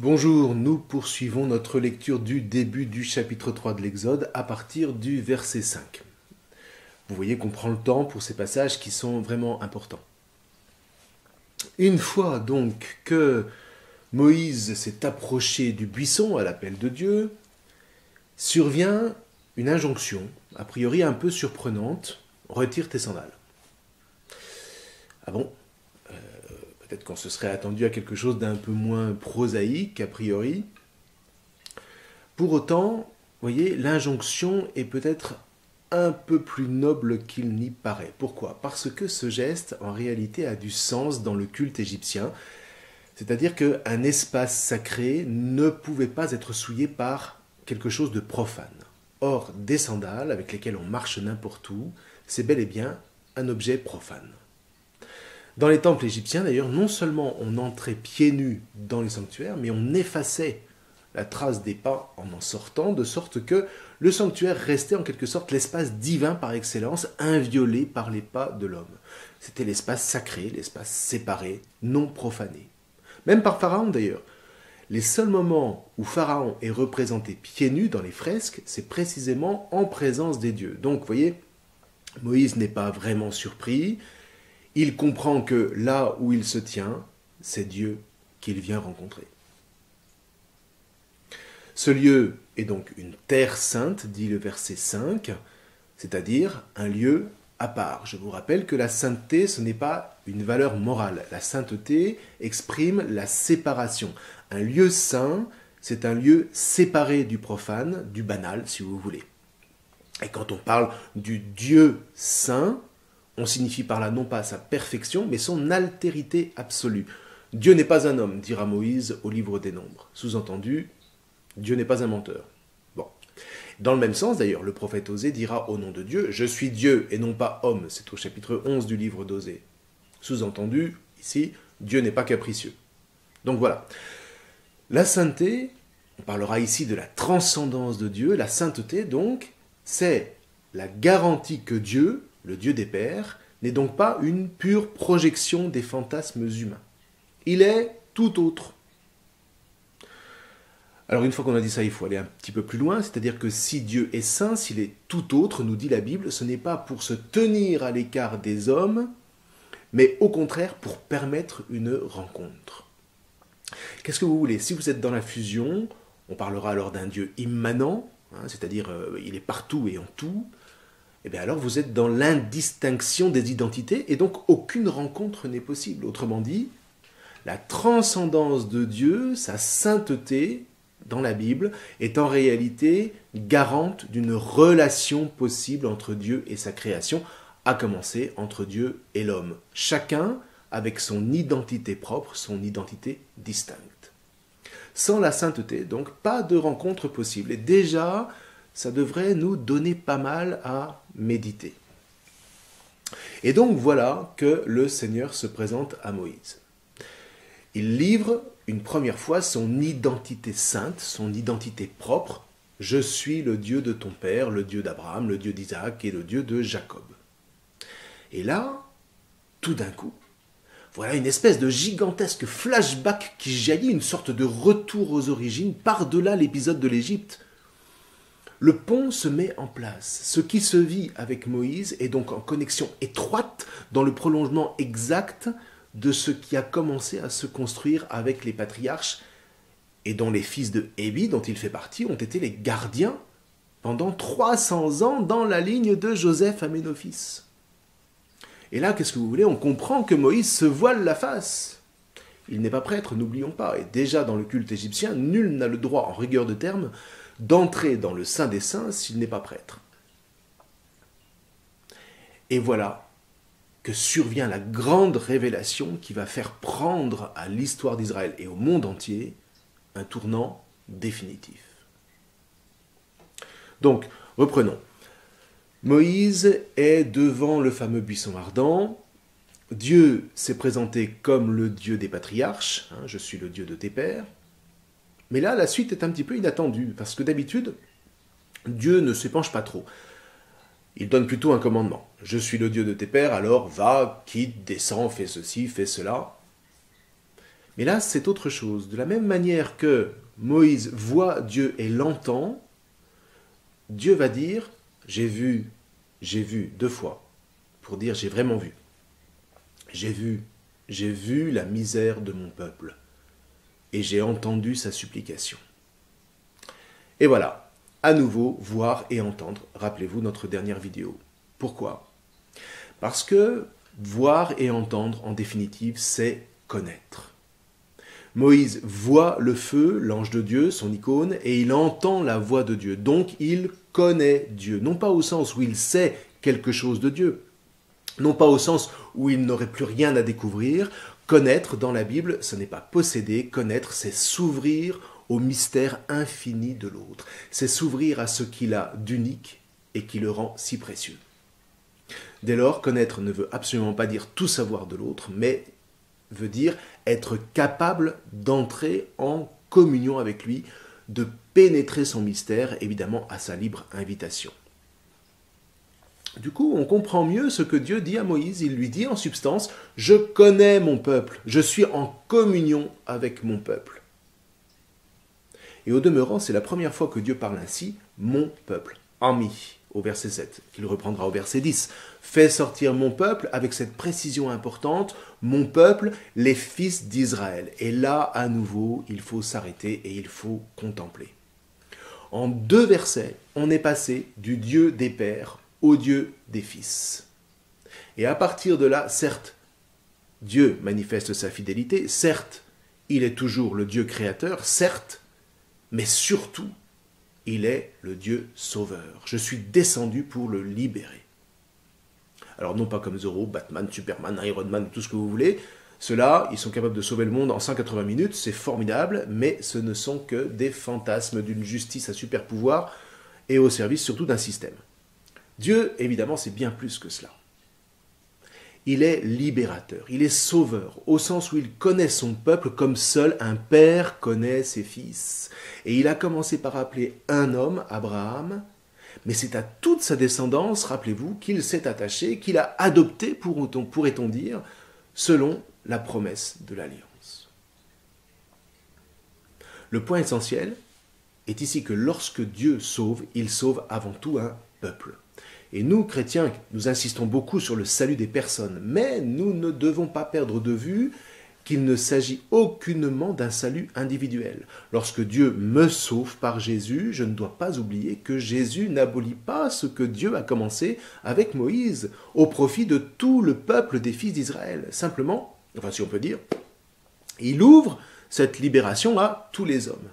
Bonjour, nous poursuivons notre lecture du début du chapitre 3 de l'Exode à partir du verset 5. Vous voyez qu'on prend le temps pour ces passages qui sont vraiment importants. Une fois donc que Moïse s'est approché du buisson à l'appel de Dieu, survient une injonction, a priori un peu surprenante, retire tes sandales. Ah bon ? Peut-être qu'on se serait attendu à quelque chose d'un peu moins prosaïque, a priori. Pour autant, vous voyez, l'injonction est peut-être un peu plus noble qu'il n'y paraît. Pourquoi ? Parce que ce geste, en réalité, a du sens dans le culte égyptien. C'est-à-dire qu'un espace sacré ne pouvait pas être souillé par quelque chose de profane. Or, des sandales avec lesquelles on marche n'importe où, c'est bel et bien un objet profane. Dans les temples égyptiens, d'ailleurs, non seulement on entrait pieds nus dans les sanctuaires, mais on effaçait la trace des pas en sortant, de sorte que le sanctuaire restait en quelque sorte l'espace divin par excellence, inviolé par les pas de l'homme. C'était l'espace sacré, l'espace séparé, non profané. Même par Pharaon d'ailleurs. Les seuls moments où Pharaon est représenté pieds nus dans les fresques, c'est précisément en présence des dieux. Donc, vous voyez, Moïse n'est pas vraiment surpris. Il comprend que là où il se tient, c'est Dieu qu'il vient rencontrer. Ce lieu est donc une terre sainte, dit le verset 5, c'est-à-dire un lieu à part. Je vous rappelle que la sainteté, ce n'est pas une valeur morale. La sainteté exprime la séparation. Un lieu saint, c'est un lieu séparé du profane, du banal, si vous voulez. Et quand on parle du Dieu saint, on signifie par là non pas sa perfection, mais son altérité absolue. Dieu n'est pas un homme, dira Moïse au livre des Nombres. Sous-entendu, Dieu n'est pas un menteur. Bon. Dans le même sens, d'ailleurs, le prophète Osée dira au nom de Dieu, « Je suis Dieu et non pas homme ». C'est au chapitre 11 du livre d'Osée. Sous-entendu, ici, Dieu n'est pas capricieux. Donc voilà. La sainteté, on parlera ici de la transcendance de Dieu. La sainteté, donc, c'est la garantie que Dieu, le Dieu des pères, n'est donc pas une pure projection des fantasmes humains. Il est tout autre. Alors une fois qu'on a dit ça, il faut aller un petit peu plus loin, c'est-à-dire que si Dieu est saint, s'il est tout autre, nous dit la Bible, ce n'est pas pour se tenir à l'écart des hommes, mais au contraire pour permettre une rencontre. Qu'est-ce que vous voulez ? Si vous êtes dans la fusion, on parlera alors d'un Dieu immanent, c'est-à-dire il est partout et en tout, et bien alors vous êtes dans l'indistinction des identités et donc aucune rencontre n'est possible. Autrement dit, la transcendance de Dieu, sa sainteté dans la Bible, est en réalité garante d'une relation possible entre Dieu et sa création, à commencer entre Dieu et l'homme. Chacun avec son identité propre, son identité distincte. Sans la sainteté, donc, pas de rencontre possible. Et déjà, ça devrait nous donner pas mal à méditer. Et donc voilà que le Seigneur se présente à Moïse. Il livre une première fois son identité sainte, son identité propre. Je suis le Dieu de ton père, le Dieu d'Abraham, le Dieu d'Isaac et le Dieu de Jacob. Et là, tout d'un coup, voilà une espèce de gigantesque flashback qui jaillit, une sorte de retour aux origines par-delà l'épisode de l'Égypte. Le pont se met en place. Ce qui se vit avec Moïse est donc en connexion étroite dans le prolongement exact de ce qui a commencé à se construire avec les patriarches et dont les fils de Hébi, dont il fait partie, ont été les gardiens pendant 300 ans dans la ligne de Joseph à Ménophis. Et là, qu'est-ce que vous voulez ? On comprend que Moïse se voile la face. Il n'est pas prêtre, n'oublions pas. Et déjà dans le culte égyptien, nul n'a le droit, en rigueur de terme, d'entrer dans le Saint des Saints s'il n'est pas prêtre. Et voilà que survient la grande révélation qui va faire prendre à l'histoire d'Israël et au monde entier un tournant définitif. Donc, reprenons. Moïse est devant le fameux buisson ardent. Dieu s'est présenté comme le Dieu des patriarches. Je suis le Dieu de tes pères. Mais là, la suite est un petit peu inattendue, parce que d'habitude, Dieu ne s'épanche pas trop. Il donne plutôt un commandement. Je suis le Dieu de tes pères, alors va, quitte, descends, fais ceci, fais cela. Mais là, c'est autre chose. De la même manière que Moïse voit Dieu et l'entend, Dieu va dire « j'ai vu deux fois », pour dire « j'ai vraiment vu ». J'ai vu la misère de mon peuple, et j'ai entendu sa supplication. Et voilà, à nouveau, voir et entendre. Rappelez-vous notre dernière vidéo. Pourquoi? Parce que voir et entendre, en définitive, c'est connaître. Moïse voit le feu, l'ange de Dieu, son icône, et il entend la voix de Dieu. Donc il connaît Dieu. Non pas au sens où il sait quelque chose de Dieu, non pas au sens où il n'aurait plus rien à découvrir. Connaître dans la Bible, ce n'est pas posséder. Connaître, c'est s'ouvrir au mystère infini de l'autre. C'est s'ouvrir à ce qu'il a d'unique et qui le rend si précieux. Dès lors, connaître ne veut absolument pas dire tout savoir de l'autre, mais veut dire être capable d'entrer en communion avec lui, de pénétrer son mystère, évidemment à sa libre invitation. Du coup, on comprend mieux ce que Dieu dit à Moïse. Il lui dit en substance, « Je connais mon peuple, je suis en communion avec mon peuple. » Et au demeurant, c'est la première fois que Dieu parle ainsi, « Mon peuple », « Ami », au verset 7, qu'il reprendra au verset 10. « Fais sortir mon peuple » avec cette précision importante, « Mon peuple, les fils d'Israël ». Et là, à nouveau, il faut s'arrêter et il faut contempler. En 2 versets, on est passé du Dieu des pères au Dieu des fils. Et à partir de là, certes, Dieu manifeste sa fidélité, certes, il est toujours le Dieu créateur, certes, mais surtout, il est le Dieu sauveur. Je suis descendu pour le libérer. Alors non pas comme Zorro, Batman, Superman, Iron Man, tout ce que vous voulez, ceux-là, ils sont capables de sauver le monde en 180 minutes, c'est formidable, mais ce ne sont que des fantasmes d'une justice à super pouvoir et au service surtout d'un système. Dieu, évidemment, c'est bien plus que cela. Il est libérateur, il est sauveur, au sens où il connaît son peuple comme seul un père connaît ses fils. Et il a commencé par appeler un homme, Abraham, mais c'est à toute sa descendance, rappelez-vous, qu'il s'est attaché, qu'il a adopté, pourrait-on dire, selon la promesse de l'Alliance. Le point essentiel est ici que lorsque Dieu sauve, il sauve avant tout un peuple. Et nous, chrétiens, nous insistons beaucoup sur le salut des personnes, mais nous ne devons pas perdre de vue qu'il ne s'agit aucunement d'un salut individuel. Lorsque Dieu me sauve par Jésus, je ne dois pas oublier que Jésus n'abolit pas ce que Dieu a commencé avec Moïse, au profit de tout le peuple des fils d'Israël. Simplement, enfin si on peut dire, il ouvre cette libération à tous les hommes.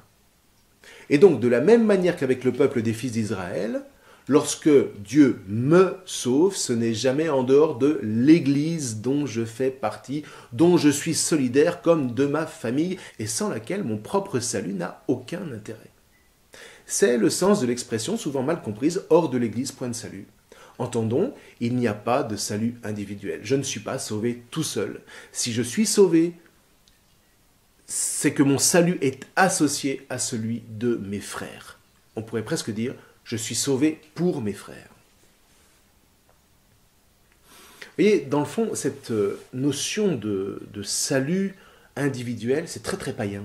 Et donc, de la même manière qu'avec le peuple des fils d'Israël, lorsque Dieu me sauve, ce n'est jamais en dehors de l'Église dont je fais partie, dont je suis solidaire comme de ma famille et sans laquelle mon propre salut n'a aucun intérêt. C'est le sens de l'expression souvent mal comprise « hors de l'Église, point de salut ». Entendons, il n'y a pas de salut individuel. Je ne suis pas sauvé tout seul. Si je suis sauvé, c'est que mon salut est associé à celui de mes frères. On pourrait presque dire je suis sauvé pour mes frères. Vous voyez, dans le fond, cette notion de salut individuel, c'est très très païen.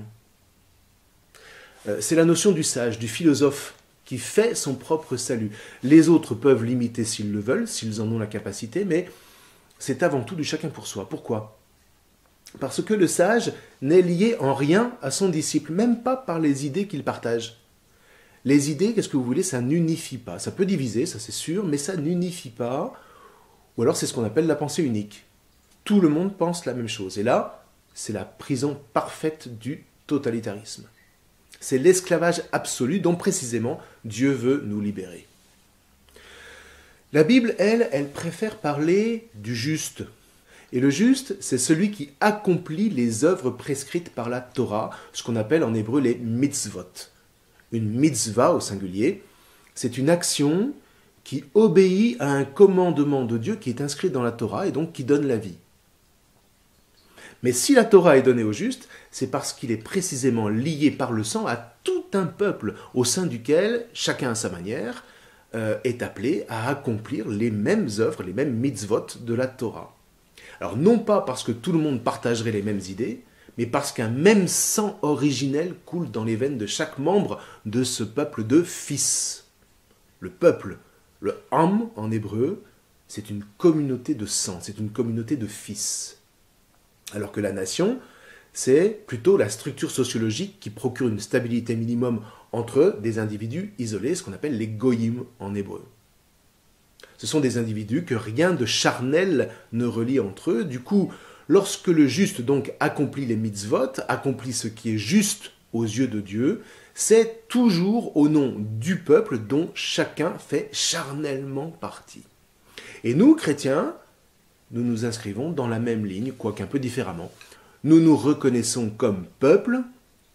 C'est la notion du sage, du philosophe, qui fait son propre salut. Les autres peuvent l'imiter s'ils le veulent, s'ils en ont la capacité, mais c'est avant tout du chacun pour soi. Pourquoi ? Parce que le sage n'est lié en rien à son disciple, même pas par les idées qu'il partage. Les idées, qu'est-ce que vous voulez, ça n'unifie pas. Ça peut diviser, ça c'est sûr, mais ça n'unifie pas. Ou alors c'est ce qu'on appelle la pensée unique. Tout le monde pense la même chose. Et là, c'est la prison parfaite du totalitarisme. C'est l'esclavage absolu dont précisément Dieu veut nous libérer. La Bible, elle préfère parler du juste. Et le juste, c'est celui qui accomplit les œuvres prescrites par la Torah, ce qu'on appelle en hébreu les mitzvot. Une mitzvah au singulier, c'est une action qui obéit à un commandement de Dieu qui est inscrit dans la Torah et donc qui donne la vie. Mais si la Torah est donnée au juste, c'est parce qu'il est précisément lié par le sang à tout un peuple au sein duquel, chacun à sa manière, est appelé à accomplir les mêmes œuvres, les mêmes mitzvot de la Torah. Alors non pas parce que tout le monde partagerait les mêmes idées, mais parce qu'un même sang originel coule dans les veines de chaque membre de ce peuple de fils. Le peuple, le Am en hébreu, c'est une communauté de sang, c'est une communauté de fils. Alors que la nation, c'est plutôt la structure sociologique qui procure une stabilité minimum entre des individus isolés, ce qu'on appelle les goyim en hébreu. Ce sont des individus que rien de charnel ne relie entre eux. Du coup, lorsque le juste donc accomplit les mitzvot, accomplit ce qui est juste aux yeux de Dieu, c'est toujours au nom du peuple dont chacun fait charnellement partie. Et nous, chrétiens, nous nous inscrivons dans la même ligne, quoique un peu différemment. Nous nous reconnaissons comme peuple,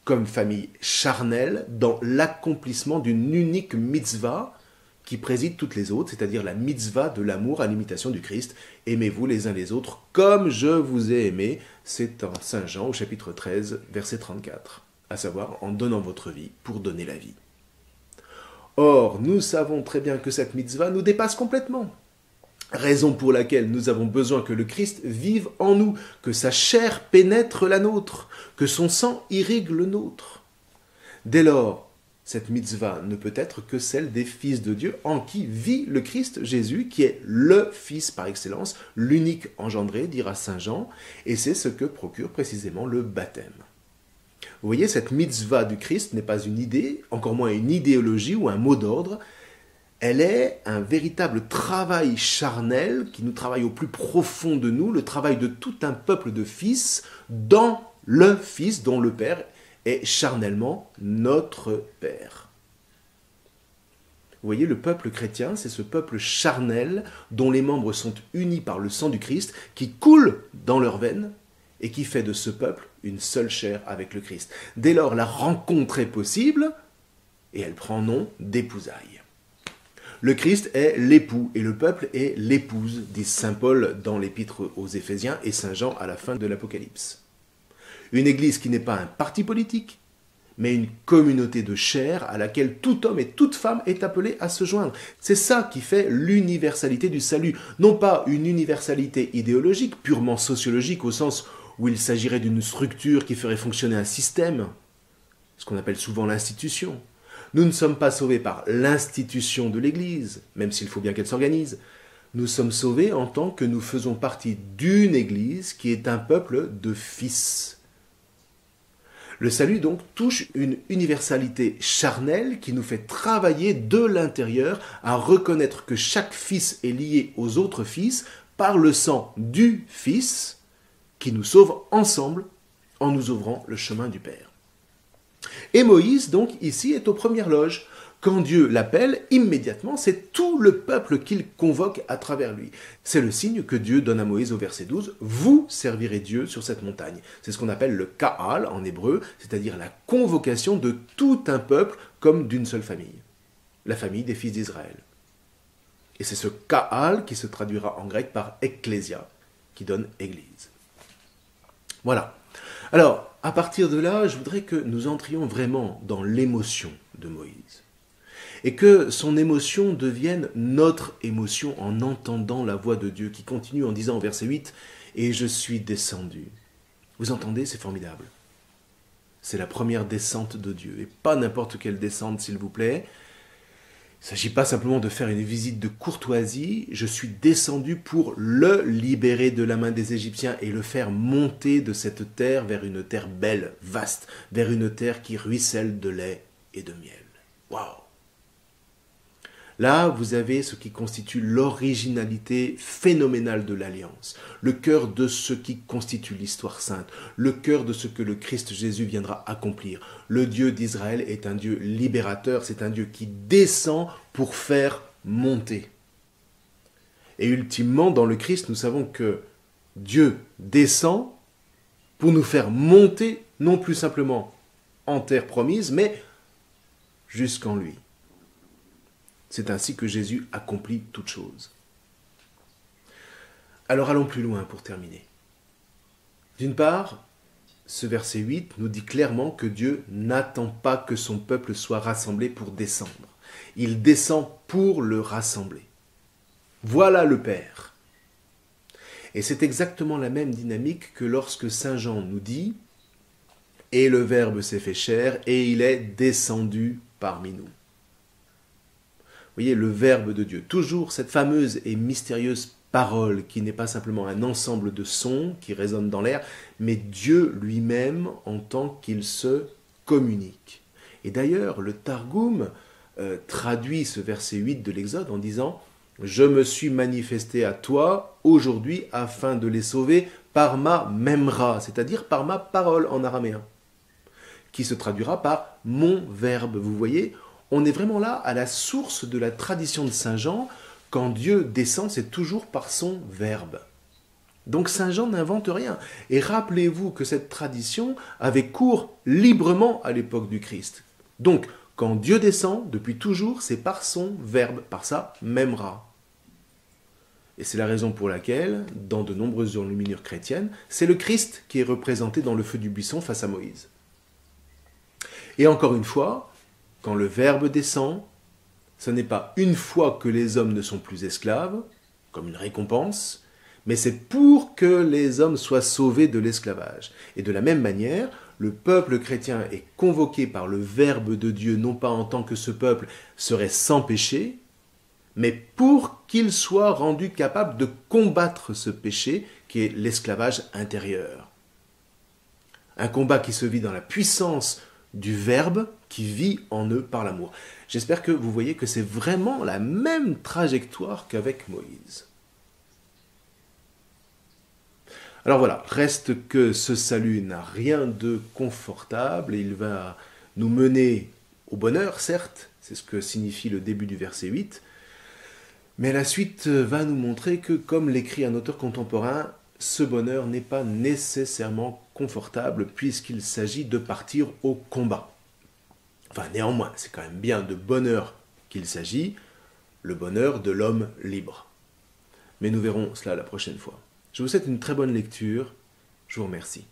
comme famille charnelle, dans l'accomplissement d'une unique mitzvah qui préside toutes les autres, c'est-à-dire la mitzvah de l'amour à l'imitation du Christ. Aimez-vous les uns les autres comme je vous ai aimé. C'est en Saint Jean au chapitre 13, verset 34. À savoir, en donnant votre vie pour donner la vie. Or, nous savons très bien que cette mitzvah nous dépasse complètement. Raison pour laquelle nous avons besoin que le Christ vive en nous, que sa chair pénètre la nôtre, que son sang irrigue le nôtre. Dès lors, cette mitzvah ne peut être que celle des fils de Dieu en qui vit le Christ Jésus, qui est le Fils par excellence, l'unique engendré, dira Saint Jean, et c'est ce que procure précisément le baptême. Vous voyez, cette mitzvah du Christ n'est pas une idée, encore moins une idéologie ou un mot d'ordre. Elle est un véritable travail charnel qui nous travaille au plus profond de nous, le travail de tout un peuple de fils dans le Fils dont le Père est charnellement notre Père. Vous voyez, le peuple chrétien, c'est ce peuple charnel dont les membres sont unis par le sang du Christ qui coule dans leurs veines et qui fait de ce peuple une seule chair avec le Christ. Dès lors, la rencontre est possible et elle prend nom d'épousailles. Le Christ est l'époux et le peuple est l'épouse, dit saint Paul dans l'épître aux Éphésiens et saint Jean à la fin de l'Apocalypse. Une église qui n'est pas un parti politique, mais une communauté de chair à laquelle tout homme et toute femme est appelé à se joindre. C'est ça qui fait l'universalité du salut, non pas une universalité idéologique, purement sociologique, au sens où il s'agirait d'une structure qui ferait fonctionner un système, ce qu'on appelle souvent l'institution. Nous ne sommes pas sauvés par l'institution de l'Église, même s'il faut bien qu'elle s'organise. Nous sommes sauvés en tant que nous faisons partie d'une Église qui est un peuple de fils. Le salut donc touche une universalité charnelle qui nous fait travailler de l'intérieur à reconnaître que chaque fils est lié aux autres fils par le sang du Fils qui nous sauve ensemble en nous ouvrant le chemin du Père. Et Moïse, donc, ici, est aux premières loges. Quand Dieu l'appelle, immédiatement, c'est tout le peuple qu'il convoque à travers lui. C'est le signe que Dieu donne à Moïse au verset 12. « Vous servirez Dieu sur cette montagne ». C'est ce qu'on appelle le Ka'al en hébreu, c'est-à-dire la convocation de tout un peuple comme d'une seule famille. La famille des fils d'Israël. Et c'est ce Ka'al qui se traduira en grec par Ecclésia, qui donne Église. Voilà. Alors, à partir de là, je voudrais que nous entrions vraiment dans l'émotion de Moïse. Et que son émotion devienne notre émotion en entendant la voix de Dieu qui continue en disant au verset 8 « Et je suis descendu ». Vous entendez, c'est formidable. C'est la première descente de Dieu. Et pas n'importe quelle descente, s'il vous plaît. Il ne s'agit pas simplement de faire une visite de courtoisie. Je suis descendu pour le libérer de la main des Égyptiens et le faire monter de cette terre vers une terre belle, vaste, vers une terre qui ruisselle de lait et de miel. Waouh! Là, vous avez ce qui constitue l'originalité phénoménale de l'Alliance, le cœur de ce qui constitue l'histoire sainte, le cœur de ce que le Christ Jésus viendra accomplir. Le Dieu d'Israël est un Dieu libérateur, c'est un Dieu qui descend pour faire monter. Et ultimement, dans le Christ, nous savons que Dieu descend pour nous faire monter, non plus simplement en terre promise, mais jusqu'en lui. C'est ainsi que Jésus accomplit toutes choses. Alors allons plus loin pour terminer. D'une part, ce verset 8 nous dit clairement que Dieu n'attend pas que son peuple soit rassemblé pour descendre. Il descend pour le rassembler. Voilà le Père. Et c'est exactement la même dynamique que lorsque Saint Jean nous dit et le Verbe s'est fait chair, et il est descendu parmi nous. Vous voyez, le Verbe de Dieu, toujours cette fameuse et mystérieuse parole qui n'est pas simplement un ensemble de sons qui résonnent dans l'air, mais Dieu lui-même en tant qu'il se communique. Et d'ailleurs, le Targum traduit ce verset 8 de l'Exode en disant « Je me suis manifesté à toi aujourd'hui afin de les sauver par ma memra », c'est-à-dire par ma parole en araméen, qui se traduira par « mon verbe ». Vous voyez, on est vraiment là à la source de la tradition de Saint Jean. Quand Dieu descend, c'est toujours par son verbe. Donc Saint Jean n'invente rien. Et rappelez-vous que cette tradition avait cours librement à l'époque du Christ. Donc, quand Dieu descend, depuis toujours, c'est par son verbe, par sa memra. Et c'est la raison pour laquelle, dans de nombreuses enluminures chrétiennes, c'est le Christ qui est représenté dans le feu du buisson face à Moïse. Et encore une fois, quand le Verbe descend, ce n'est pas une fois que les hommes ne sont plus esclaves, comme une récompense, mais c'est pour que les hommes soient sauvés de l'esclavage. Et de la même manière, le peuple chrétien est convoqué par le Verbe de Dieu, non pas en tant que ce peuple serait sans péché, mais pour qu'il soit rendu capable de combattre ce péché qui est l'esclavage intérieur. Un combat qui se vit dans la puissance du Verbe qui vit en eux par l'amour. J'espère que vous voyez que c'est vraiment la même trajectoire qu'avec Moïse. Alors voilà, reste que ce salut n'a rien de confortable, il va nous mener au bonheur, certes, c'est ce que signifie le début du verset 8, mais la suite va nous montrer que, comme l'écrit un auteur contemporain, ce bonheur n'est pas nécessairement confortable puisqu'il s'agit de partir au combat. Enfin, néanmoins, c'est quand même bien de bonheur qu'il s'agit, le bonheur de l'homme libre. Mais nous verrons cela la prochaine fois. Je vous souhaite une très bonne lecture. Je vous remercie.